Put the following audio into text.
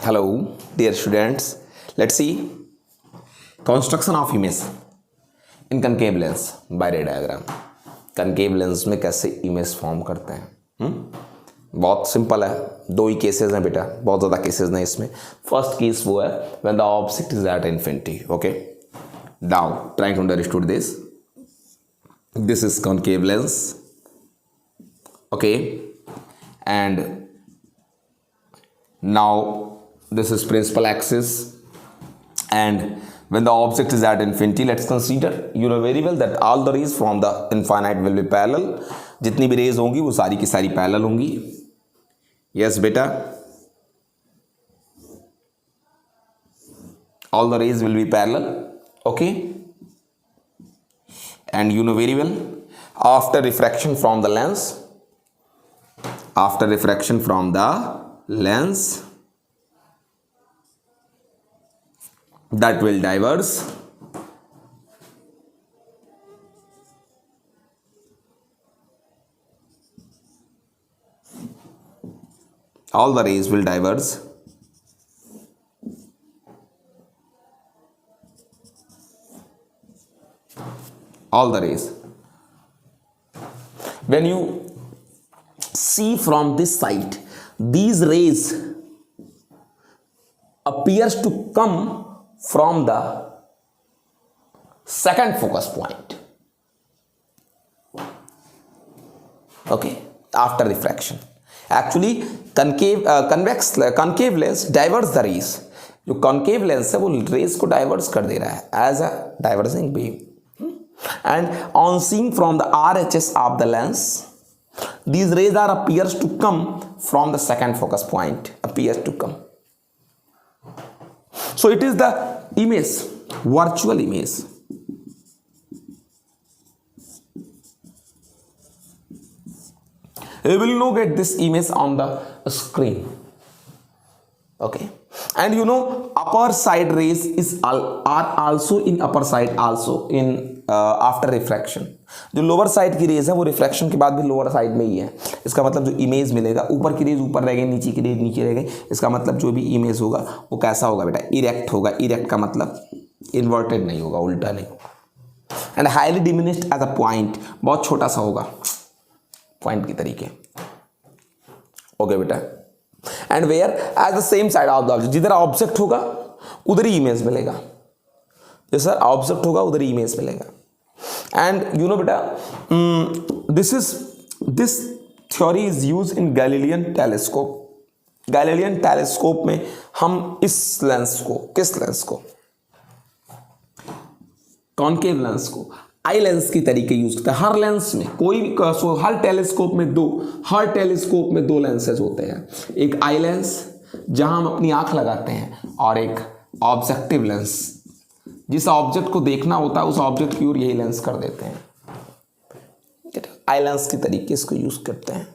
Hello, dear students. Let's see construction of image in concave lens by ray diagram. concave lens में कैसे image form करते हैं बहुत simple है. दो ही केसेस हैं बेटा, बहुत ज़्यादा केसेस नहीं इसमें. फर्स्ट केस वो है when the object is at infinity. Okay, now trying to understood this. This is concave lens. Okay, and now this is principal axis, and when the object is at infinity, let's consider, you know very well that all the rays from the infinite will be parallel. जितनी भी raise होंगी वो सारी की सारी parallel होंगी. Yes बेटा, all the rays will be parallel. Okay, and you know very well after refraction from the lens, that will diverge. All the rays will diverge. All the rays. When you see from this side, these rays appears to come from the second focus point. Okay, after refraction. Actually concave lens diverges the rays. जो concave lens है वो rays को diverge कर दे रहा है as a diverging beam. And on seeing from the RHS of the lens, these rays appears to come from the second focus point. Appears to come. So it is the image, virtual image. You will now get this image on the screen. Okay, and you know upper side rays are also in upper side also in after refraction. जो lower side की raise है वो refraction के बाद भी lower side में ही है. इसका मतलब जो इमेज मिलेगा, ऊपर की रेज ऊपर रह गई, नीचे की रेज नीचे रह गई. इसका मतलब जो भी इमेज होगा वो कैसा होगा बेटा, इरेक्ट होगा. इरेक्ट का मतलब इन्वर्टेड नहीं होगा, उल्टा नहीं होगा. And highly diminished as a point, बहुत छोटा सा होगा पॉइंट की तरीके. ओके बेटा, and where as the same side of the object, जिधर ऑब्जेक्ट होगा उधर ही इमेज मिलेगा. जैसा ऑब्जेक्ट होगा उधर ही इमेज मिलेगा. एंड यू नो बेटा, this theory is use in Galilean telescope. Galilean telescope में हम इस लेंस को, किस लेंस को, कॉन्केव लेंस को आई लेंस की तरीके यूज करते हैं. हर लेंस में हर टेलीस्कोप में दो लेंसेज होते हैं. एक आई लेंस जहां हम अपनी आंख लगाते हैं, और एक ऑब्जेक्टिव लेंस, जिस ऑब्जेक्ट को देखना होता है उस ऑब्जेक्ट की ओर यही लेंस कर देते हैं. आई लेंस के तरीके इसको यूज करते हैं.